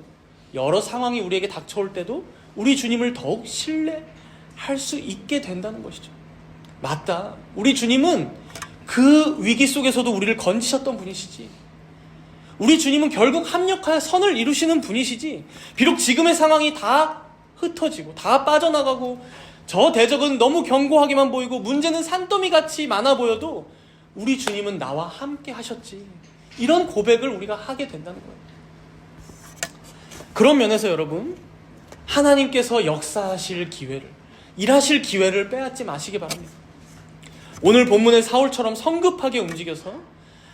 여러 상황이 우리에게 닥쳐올 때도 우리 주님을 더욱 신뢰할 수 있게 된다는 것이죠. 맞다. 우리 주님은 그 위기 속에서도 우리를 건지셨던 분이시지. 우리 주님은 결국 합력하여 선을 이루시는 분이시지. 비록 지금의 상황이 다 흩어지고 다 빠져나가고 저 대적은 너무 견고하게만 보이고 문제는 산더미같이 많아 보여도 우리 주님은 나와 함께 하셨지. 이런 고백을 우리가 하게 된다는 거예요. 그런 면에서 여러분, 하나님께서 역사하실 기회를, 일하실 기회를 빼앗지 마시기 바랍니다. 오늘 본문의 사울처럼 성급하게 움직여서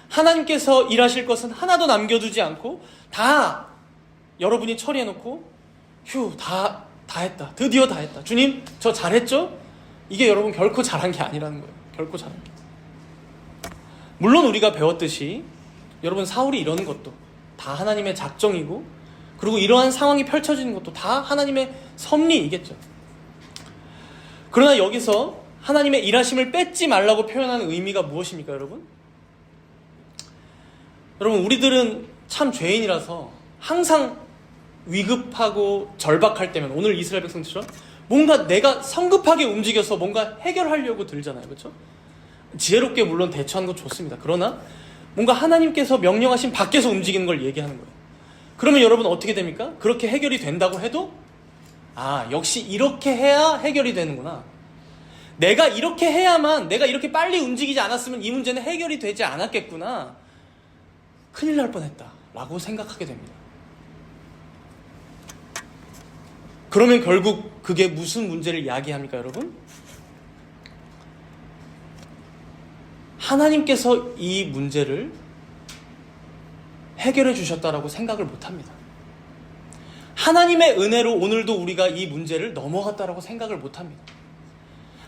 하나님께서 일하실 것은 하나도 남겨두지 않고 다 여러분이 처리해놓고 다 했다. 드디어 다 했다. 주님, 저 잘했죠? 이게 여러분 결코 잘한 게 아니라는 거예요. 결코 잘한 게. 물론 우리가 배웠듯이 여러분, 사울이 이러는 것도 다 하나님의 작정이고, 그리고 이러한 상황이 펼쳐지는 것도 다 하나님의 섭리이겠죠. 그러나 여기서 하나님의 일하심을 뺏지 말라고 표현하는 의미가 무엇입니까, 여러분? 여러분, 우리들은 참 죄인이라서 항상 위급하고 절박할 때면, 오늘 이스라엘 백성처럼 뭔가 내가 성급하게 움직여서 뭔가 해결하려고 들잖아요. 그렇죠? 지혜롭게 물론 대처하는 건 좋습니다. 그러나 뭔가 하나님께서 명령하신 밖에서 움직이는 걸 얘기하는 거예요. 그러면 여러분 어떻게 됩니까? 그렇게 해결이 된다고 해도 역시 이렇게 해야 해결이 되는구나. 내가 이렇게 해야만, 내가 이렇게 빨리 움직이지 않았으면 이 문제는 해결이 되지 않았겠구나. 큰일 날 뻔했다 라고 생각하게 됩니다. 그러면 결국 그게 무슨 문제를 야기합니까, 여러분? 하나님께서 이 문제를 해결해 주셨다라고 생각을 못합니다. 하나님의 은혜로 오늘도 우리가 이 문제를 넘어갔다라고 생각을 못합니다.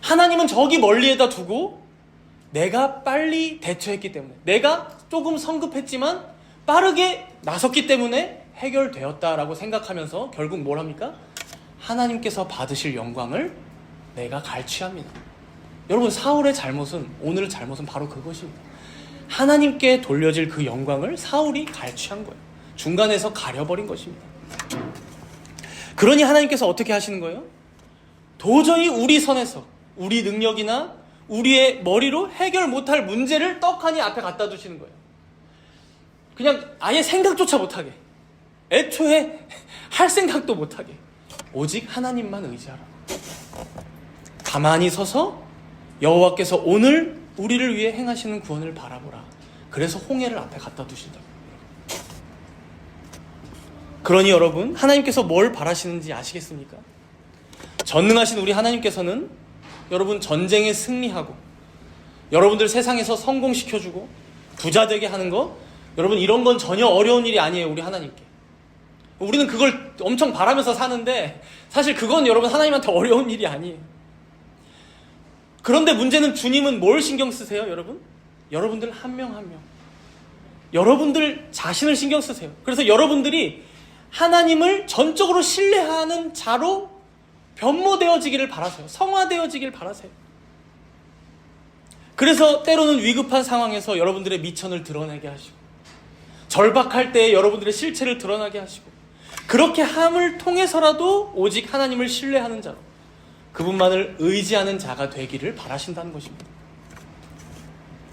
하나님은 저기 멀리에다 두고 내가 빨리 대처했기 때문에, 내가 조금 성급했지만 빠르게 나섰기 때문에 해결되었다라고 생각하면서 결국 뭘 합니까? 하나님께서 받으실 영광을 내가 갈취합니다. 여러분, 사울의 잘못은, 오늘의 잘못은 바로 그것입니다. 하나님께 돌려질 그 영광을 사울이 갈취한 거예요. 중간에서 가려버린 것입니다. 그러니 하나님께서 어떻게 하시는 거예요? 도저히 우리 선에서, 우리 능력이나 우리의 머리로 해결 못할 문제를 떡하니 앞에 갖다 두시는 거예요. 그냥 아예 생각조차 못하게, 애초에 할 생각도 못하게, 오직 하나님만 의지하라. 가만히 서서 여호와께서 오늘 우리를 위해 행하시는 구원을 바라보라. 그래서 홍해를 앞에 갖다 두신다고. 그러니 여러분, 하나님께서 뭘 바라시는지 아시겠습니까? 전능하신 우리 하나님께서는 여러분 전쟁에 승리하고, 여러분들 세상에서 성공시켜주고 부자 되게 하는 거, 여러분 이런 건 전혀 어려운 일이 아니에요. 우리 하나님께. 우리는 그걸 엄청 바라면서 사는데 사실 그건 여러분 하나님한테 어려운 일이 아니에요. 그런데 문제는 주님은 뭘 신경 쓰세요, 여러분? 여러분들 한 명 한 명. 여러분들 자신을 신경 쓰세요. 그래서 여러분들이 하나님을 전적으로 신뢰하는 자로 변모되어지기를 바라세요. 성화되어지기를 바라세요. 그래서 때로는 위급한 상황에서 여러분들의 미천을 드러내게 하시고, 절박할 때 여러분들의 실체를 드러나게 하시고, 그렇게 함을 통해서라도 오직 하나님을 신뢰하는 자로, 그분만을 의지하는 자가 되기를 바라신다는 것입니다.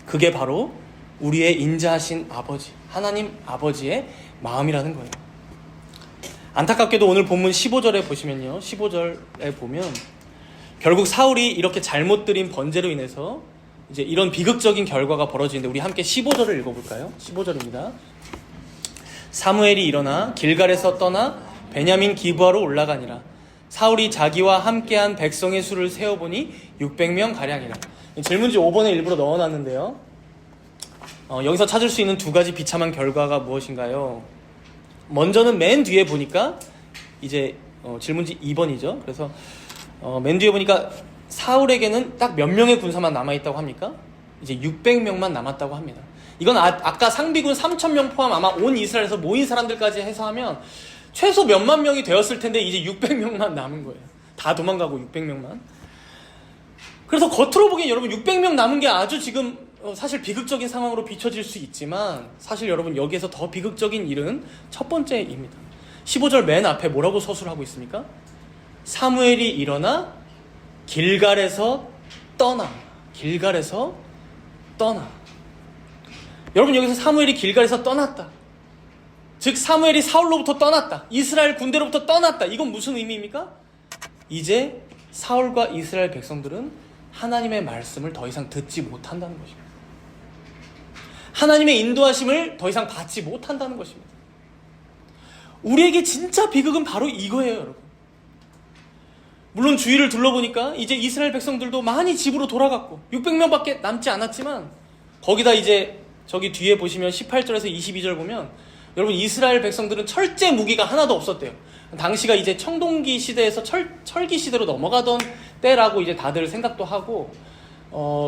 그게 바로 우리의 인자하신 아버지, 하나님 아버지의 마음이라는 거예요. 안타깝게도 오늘 본문 15절에 보시면요, 15절에 보면 결국 사울이 이렇게 잘못 들인 번제로 인해서 이제 이런 비극적인 결과가 벌어지는데, 우리 함께 15절을 읽어볼까요? 15절입니다. 사무엘이 일어나 길갈에서 떠나 베냐민 기브아로 올라가니라. 사울이 자기와 함께한 백성의 수를 세어보니 600명 가량이라. 질문지 5번에 일부러 넣어놨는데요, 여기서 찾을 수 있는 두 가지 비참한 결과가 무엇인가요? 먼저는 맨 뒤에 보니까 이제 질문지 2번이죠. 그래서 맨 뒤에 보니까 사울에게는 딱 몇 명의 군사만 남아있다고 합니까? 이제 600명만 남았다고 합니다. 이건 아까 상비군 3,000명 포함 아마 온 이스라엘에서 모인 사람들까지 해서 하면 최소 몇만 명이 되었을 텐데 이제 600명만 남은 거예요. 다 도망가고 600명만. 그래서 겉으로 보기엔 여러분 600명 남은 게 아주 지금 사실 비극적인 상황으로 비춰질 수 있지만, 사실 여러분 여기에서 더 비극적인 일은 첫 번째입니다. 15절 맨 앞에 뭐라고 서술하고 있습니까? 사무엘이 일어나 길갈에서 떠나. 길갈에서 떠나. 여러분 여기서 사무엘이 길갈에서 떠났다, 즉 사무엘이 사울로부터 떠났다, 이스라엘 군대로부터 떠났다. 이건 무슨 의미입니까? 이제 사울과 이스라엘 백성들은 하나님의 말씀을 더 이상 듣지 못한다는 것입니다. 하나님의 인도하심을 더 이상 받지 못한다는 것입니다. 우리에게 진짜 비극은 바로 이거예요, 여러분. 물론 주위를 둘러보니까 이제 이스라엘 백성들도 많이 집으로 돌아갔고 600명밖에 남지 않았지만, 거기다 이제 저기 뒤에 보시면 18절에서 22절 보면 여러분 이스라엘 백성들은 철제 무기가 하나도 없었대요. 당시가 이제 청동기 시대에서 철기 시대로 넘어가던 때라고 이제 다들 생각도 하고,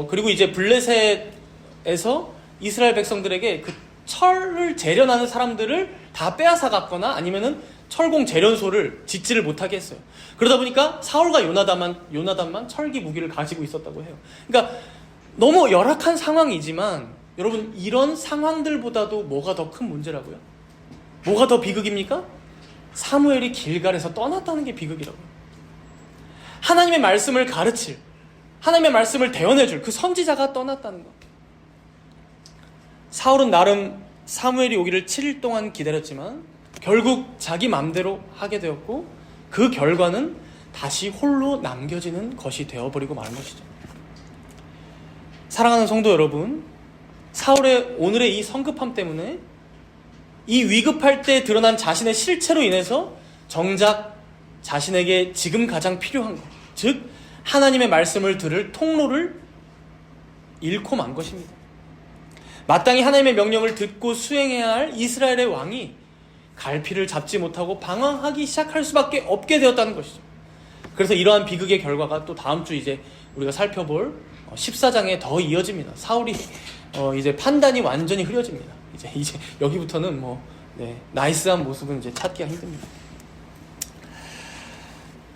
그리고 이제 블레셋에서 이스라엘 백성들에게 그 철을 재련하는 사람들을 다 빼앗아 갔거나 아니면은 철공 재련소를 짓지를 못하게 했어요. 그러다 보니까 사울과 요나단만 철기 무기를 가지고 있었다고 해요. 그러니까 너무 열악한 상황이지만 여러분, 이런 상황들보다도 뭐가 더 큰 문제라고요? 뭐가 더 비극입니까? 사무엘이 길갈에서 떠났다는 게 비극이라고요. 하나님의 말씀을 가르칠, 하나님의 말씀을 대언해줄 그 선지자가 떠났다는 것. 사울은 나름 사무엘이 오기를 7일 동안 기다렸지만 결국 자기 맘대로 하게 되었고, 그 결과는 다시 홀로 남겨지는 것이 되어버리고 마는 것이죠. 사랑하는 성도 여러분, 사울의 오늘의 이 성급함 때문에 이 위급할 때 드러난 자신의 실체로 인해서 정작 자신에게 지금 가장 필요한 것, 즉 하나님의 말씀을 들을 통로를 잃고 만 것입니다. 마땅히 하나님의 명령을 듣고 수행해야 할 이스라엘의 왕이 갈피를 잡지 못하고 방황하기 시작할 수밖에 없게 되었다는 것이죠. 그래서 이러한 비극의 결과가 또 다음 주 이제 우리가 살펴볼 14장에 더 이어집니다. 사울이 이제 판단이 완전히 흐려집니다. 이제 여기부터는 나이스한 모습은 이제 찾기가 힘듭니다.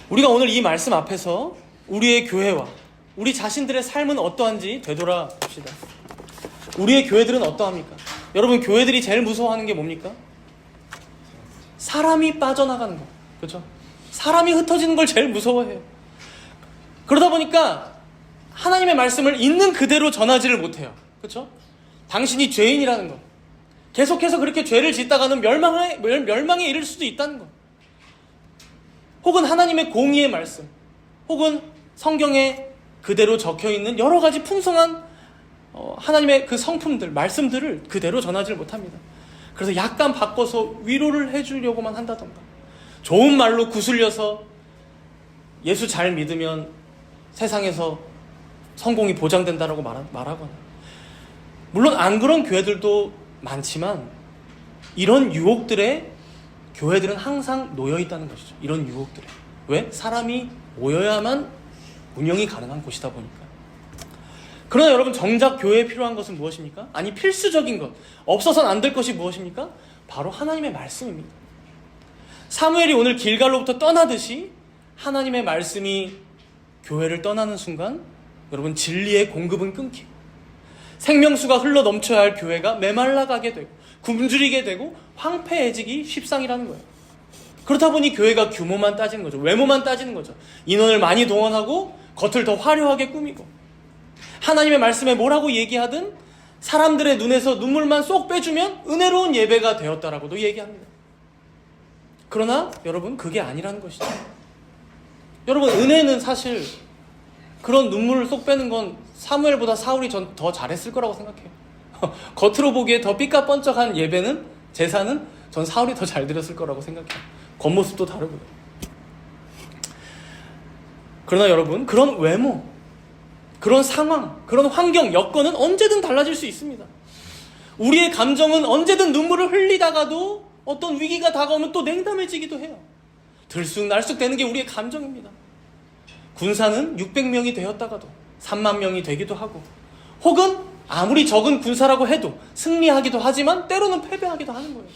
우리가 오늘 이 말씀 앞에서 우리의 교회와 우리 자신들의 삶은 어떠한지 되돌아봅시다. 우리의 교회들은 어떠합니까? 여러분, 교회들이 제일 무서워하는 게 뭡니까? 사람이 빠져나가는 거, 그렇죠? 사람이 흩어지는 걸 제일 무서워해요. 그러다 보니까 하나님의 말씀을 있는 그대로 전하지를 못해요, 그렇죠? 당신이 죄인이라는 거, 계속해서 그렇게 죄를 짓다가는 멸망에 이를 수도 있다는 거, 혹은 하나님의 공의의 말씀, 혹은 성경에 그대로 적혀있는 여러 가지 풍성한 하나님의 그 성품들, 말씀들을 그대로 전하지를 못합니다. 그래서 약간 바꿔서 위로를 해주려고만 한다던가, 좋은 말로 구슬려서 예수 잘 믿으면 세상에서 성공이 보장된다라고 말하거나, 물론 안 그런 교회들도 많지만 이런 유혹들에 교회들은 항상 놓여있다는 것이죠. 이런 유혹들에. 왜? 사람이 모여야만 운영이 가능한 곳이다 보니까. 그러나 여러분, 정작 교회에 필요한 것은 무엇입니까? 아니, 필수적인 것, 없어서는 안 될 것이 무엇입니까? 바로 하나님의 말씀입니다. 사무엘이 오늘 길갈로부터 떠나듯이 하나님의 말씀이 교회를 떠나는 순간 여러분, 진리의 공급은 끊기고 생명수가 흘러 넘쳐야 할 교회가 메말라가게 되고 굶주리게 되고 황폐해지기 십상이라는 거예요. 그렇다 보니 교회가 규모만 따지는 거죠. 외모만 따지는 거죠. 인원을 많이 동원하고 겉을 더 화려하게 꾸미고 하나님의 말씀에 뭐라고 얘기하든 사람들의 눈에서 눈물만 쏙 빼주면 은혜로운 예배가 되었다라고도 얘기합니다. 그러나 여러분, 그게 아니라는 것이죠. 여러분, 은혜는 사실 그런 눈물을 쏙 빼는 건 사무엘보다 사울이 전 더 잘했을 거라고 생각해요. 겉으로 보기에 더 삐까뻔쩍한 예배는, 제사는 전 사울이 더 잘 드렸을 거라고 생각해요. 겉모습도 다르고요. 그러나 여러분, 그런 외모, 그런 상황, 그런 환경, 여건은 언제든 달라질 수 있습니다. 우리의 감정은 언제든 눈물을 흘리다가도 어떤 위기가 다가오면 또 냉담해지기도 해요. 들쑥날쑥 되는 게 우리의 감정입니다. 군사는 600명이 되었다가도 3만 명이 되기도 하고, 혹은 아무리 적은 군사라고 해도 승리하기도 하지만 때로는 패배하기도 하는 거예요.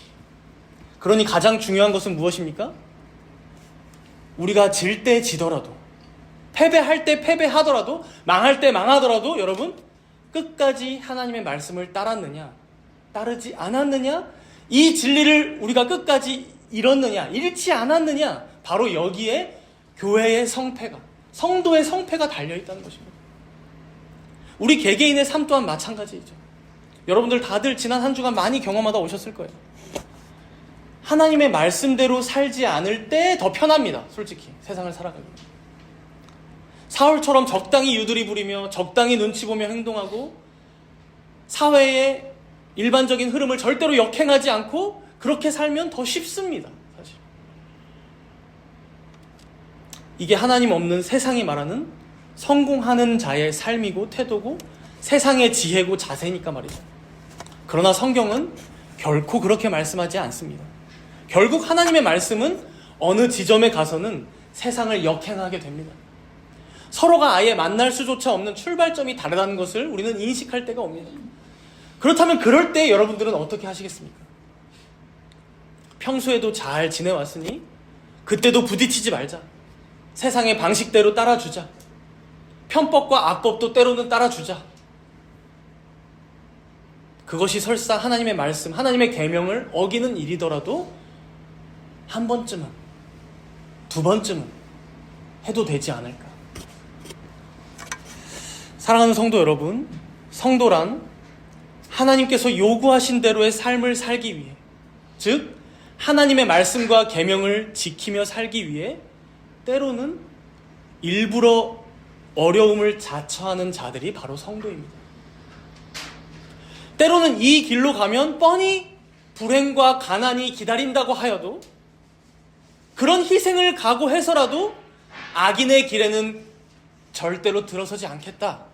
그러니 가장 중요한 것은 무엇입니까? 우리가 질 때 지더라도, 패배할 때 패배하더라도, 망할 때 망하더라도 여러분, 끝까지 하나님의 말씀을 따랐느냐, 따르지 않았느냐, 이 진리를 우리가 끝까지 잃었느냐, 잃지 않았느냐, 바로 여기에 교회의 성패가, 성도의 성패가 달려있다는 것입니다. 우리 개개인의 삶 또한 마찬가지이죠. 여러분들 다들 지난 한 주간 많이 경험하다 오셨을 거예요. 하나님의 말씀대로 살지 않을 때 더 편합니다. 솔직히 세상을 살아가기. 사울처럼 적당히 유두리 부리며 적당히 눈치 보며 행동하고 사회의 일반적인 흐름을 절대로 역행하지 않고 그렇게 살면 더 쉽습니다. 사실 이게 하나님 없는 세상이 말하는 성공하는 자의 삶이고 태도고 세상의 지혜고 자세니까 말이죠. 그러나 성경은 결코 그렇게 말씀하지 않습니다. 결국 하나님의 말씀은 어느 지점에 가서는 세상을 역행하게 됩니다. 서로가 아예 만날 수조차 없는 출발점이 다르다는 것을 우리는 인식할 때가 옵니다. 그렇다면 그럴 때 여러분들은 어떻게 하시겠습니까? 평소에도 잘 지내왔으니 그때도 부딪히지 말자. 세상의 방식대로 따라주자. 편법과 악법도 때로는 따라주자. 그것이 설사 하나님의 말씀, 하나님의 계명을 어기는 일이더라도 한 번쯤은, 두 번쯤은 해도 되지 않을까. 사랑하는 성도 여러분, 성도란 하나님께서 요구하신 대로의 삶을 살기 위해, 즉 하나님의 말씀과 계명을 지키며 살기 위해 때로는 일부러 어려움을 자처하는 자들이 바로 성도입니다. 때로는 이 길로 가면 뻔히 불행과 가난이 기다린다고 하여도 그런 희생을 각오해서라도 악인의 길에는 절대로 들어서지 않겠다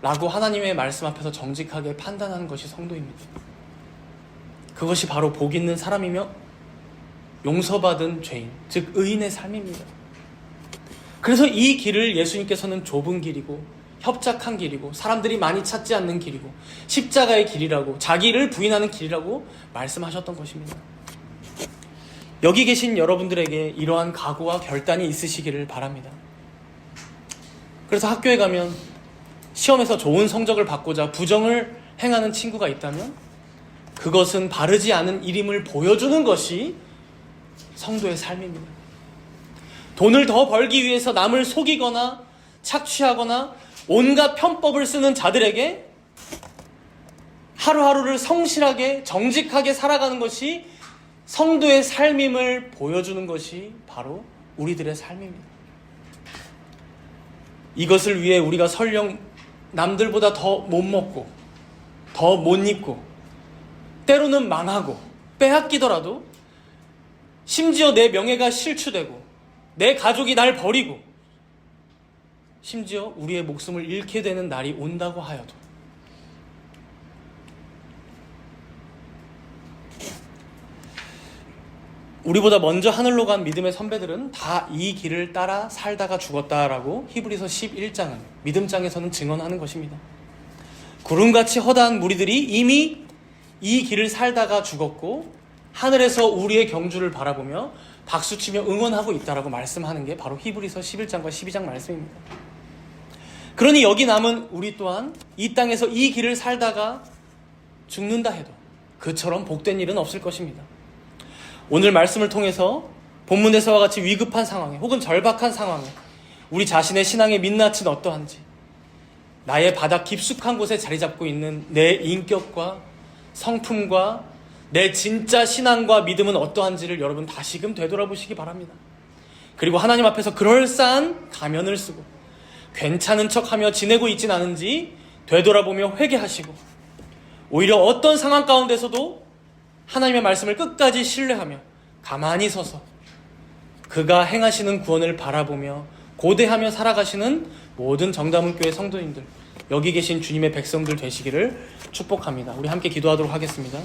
라고 하나님의 말씀 앞에서 정직하게 판단하는 것이 성도입니다. 그것이 바로 복 있는 사람이며 용서받은 죄인, 즉 의인의 삶입니다. 그래서 이 길을 예수님께서는 좁은 길이고 협착한 길이고 사람들이 많이 찾지 않는 길이고 십자가의 길이라고, 자기를 부인하는 길이라고 말씀하셨던 것입니다. 여기 계신 여러분들에게 이러한 각오와 결단이 있으시기를 바랍니다. 그래서 학교에 가면 시험에서 좋은 성적을 받고자 부정을 행하는 친구가 있다면 그것은 바르지 않은 일임을 보여주는 것이 성도의 삶입니다. 돈을 더 벌기 위해서 남을 속이거나 착취하거나 온갖 편법을 쓰는 자들에게 하루하루를 성실하게 정직하게 살아가는 것이 성도의 삶임을 보여주는 것이 바로 우리들의 삶입니다. 이것을 위해 우리가 설령 남들보다 더 못 먹고 더 못 입고 때로는 망하고 빼앗기더라도 심지어 내 명예가 실추되고 내 가족이 날 버리고 심지어 우리의 목숨을 잃게 되는 날이 온다고 하여도 우리보다 먼저 하늘로 간 믿음의 선배들은 다 이 길을 따라 살다가 죽었다라고 히브리서 11장은 믿음장에서는 증언하는 것입니다. 구름같이 허다한 무리들이 이미 이 길을 살다가 죽었고 하늘에서 우리의 경주를 바라보며 박수치며 응원하고 있다라고 말씀하는 게 바로 히브리서 11장과 12장 말씀입니다. 그러니 여기 남은 우리 또한 이 땅에서 이 길을 살다가 죽는다 해도 그처럼 복된 일은 없을 것입니다. 오늘 말씀을 통해서 본문에서와 같이 위급한 상황에 혹은 절박한 상황에 우리 자신의 신앙의 민낯은 어떠한지, 나의 바닥 깊숙한 곳에 자리 잡고 있는 내 인격과 성품과 내 진짜 신앙과 믿음은 어떠한지를 여러분 다시금 되돌아보시기 바랍니다. 그리고 하나님 앞에서 그럴싸한 가면을 쓰고 괜찮은 척하며 지내고 있진 않은지 되돌아보며 회개하시고, 오히려 어떤 상황 가운데서도 하나님의 말씀을 끝까지 신뢰하며 가만히 서서 그가 행하시는 구원을 바라보며 고대하며 살아가시는 모든 정다문교회 성도님들, 여기 계신 주님의 백성들 되시기를 축복합니다. 우리 함께 기도하도록 하겠습니다.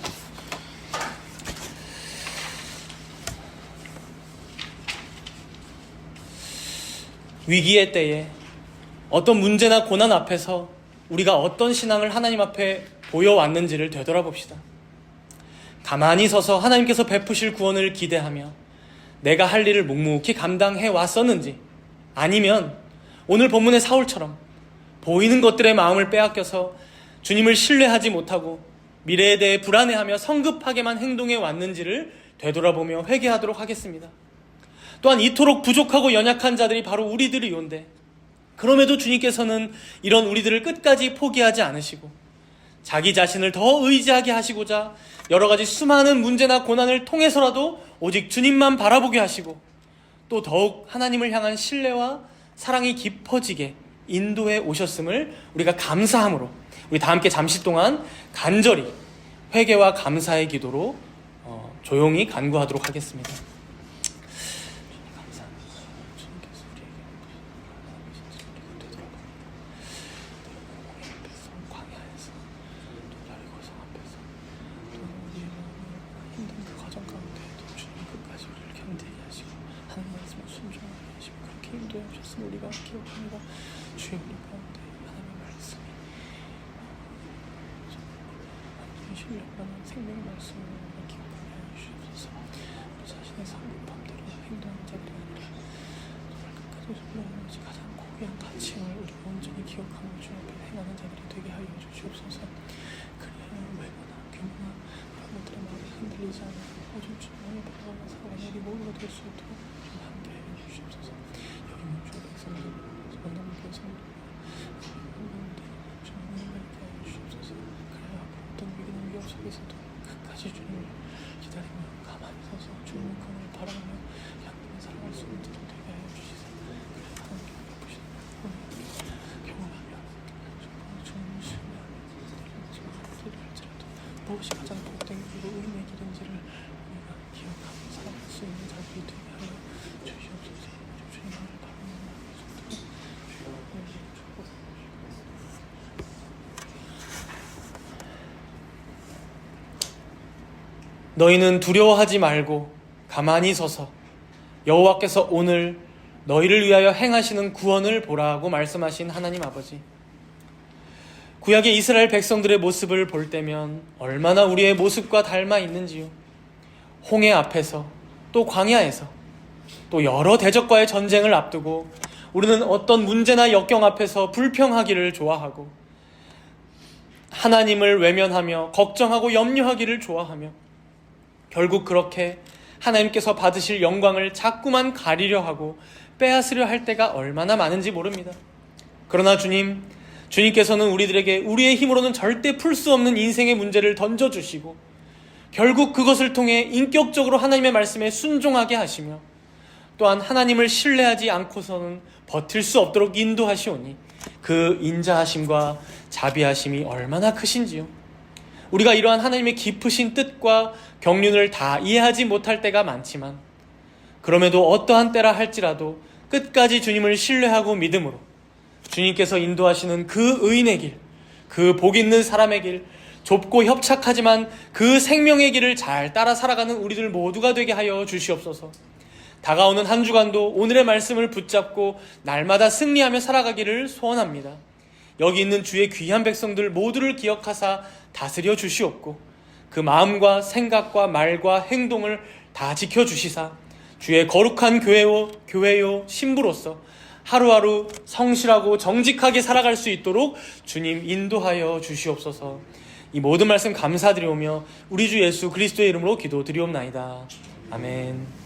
위기의 때에 어떤 문제나 고난 앞에서 우리가 어떤 신앙을 하나님 앞에 보여왔는지를 되돌아봅시다. 가만히 서서 하나님께서 베푸실 구원을 기대하며 내가 할 일을 묵묵히 감당해 왔었는지, 아니면 오늘 본문의 사울처럼 보이는 것들의 마음을 빼앗겨서 주님을 신뢰하지 못하고 미래에 대해 불안해하며 성급하게만 행동해 왔는지를 되돌아보며 회개하도록 하겠습니다. 또한 이토록 부족하고 연약한 자들이 바로 우리들이온데, 그럼에도 주님께서는 이런 우리들을 끝까지 포기하지 않으시고 자기 자신을 더 의지하게 하시고자 여러 가지 수많은 문제나 고난을 통해서라도 오직 주님만 바라보게 하시고, 또 더욱 하나님을 향한 신뢰와 사랑이 깊어지게 인도해 오셨음을 우리가 감사함으로 우리 다 함께 잠시 동안 간절히 회개와 감사의 기도로 조용히 간구하도록 하겠습니다. 우리가 기억합니다. 주의 우리 가운데 하나님의 말씀이 완전히 신령한 생명의 말씀을 기억하게 하여 주시옵소서. 우리 자신의 성급함대로 행동하는 자들이 아니라 정말 끝까지 순종하면서 가장 고귀한 가치를 우리가 온전히 기억하며 주 앞에 행하는 자들이 되게 하여 주시옵소서. 그리하여 외모나 규모나 그런 것들의 마음이 흔들리지 않고 오직 주님의 바라보는 사랑의 일이 모든 것될 수 있도록 좀 함께 해 주시옵소서. 속에서도 끝까지 주님을 기다리며 가만히 서서 주님의 구원을 바라보며 향기를 살아갈 수 있는 자들 되게 하여 주시사. 하나님께 베푸시는 구원을 경험하며 주님을 신뢰하며 기다리는 할지라도 무엇이 가장 복된 길이고 의미의 길인지를 우리가 기억하며 살아갈 수 있는 자들이 되게 하여 주시옵소서. 주님을 바라보며 너희는 두려워하지 말고 가만히 서서 여호와께서 오늘 너희를 위하여 행하시는 구원을 보라고 말씀하신 하나님 아버지, 구약의 이스라엘 백성들의 모습을 볼 때면 얼마나 우리의 모습과 닮아 있는지요. 홍해 앞에서, 또 광야에서, 또 여러 대적과의 전쟁을 앞두고 우리는 어떤 문제나 역경 앞에서 불평하기를 좋아하고 하나님을 외면하며 걱정하고 염려하기를 좋아하며 결국 그렇게 하나님께서 받으실 영광을 자꾸만 가리려 하고 빼앗으려 할 때가 얼마나 많은지 모릅니다. 그러나 주님께서는 우리들에게 우리의 힘으로는 절대 풀 수 없는 인생의 문제를 던져주시고 결국 그것을 통해 인격적으로 하나님의 말씀에 순종하게 하시며 또한 하나님을 신뢰하지 않고서는 버틸 수 없도록 인도하시오니 그 인자하심과 자비하심이 얼마나 크신지요. 우리가 이러한 하나님의 깊으신 뜻과 경륜을 다 이해하지 못할 때가 많지만 그럼에도 어떠한 때라 할지라도 끝까지 주님을 신뢰하고 믿음으로 주님께서 인도하시는 그 의인의 길, 그 복 있는 사람의 길, 좁고 협착하지만 그 생명의 길을 잘 따라 살아가는 우리들 모두가 되게 하여 주시옵소서. 다가오는 한 주간도 오늘의 말씀을 붙잡고 날마다 승리하며 살아가기를 소원합니다. 여기 있는 주의 귀한 백성들 모두를 기억하사 다스려 주시옵고 그 마음과 생각과 말과 행동을 다 지켜주시사 주의 거룩한 교회요 신부로서 하루하루 성실하고 정직하게 살아갈 수 있도록 주님 인도하여 주시옵소서. 이 모든 말씀 감사드리오며 우리 주 예수 그리스도의 이름으로 기도드리옵나이다. 아멘.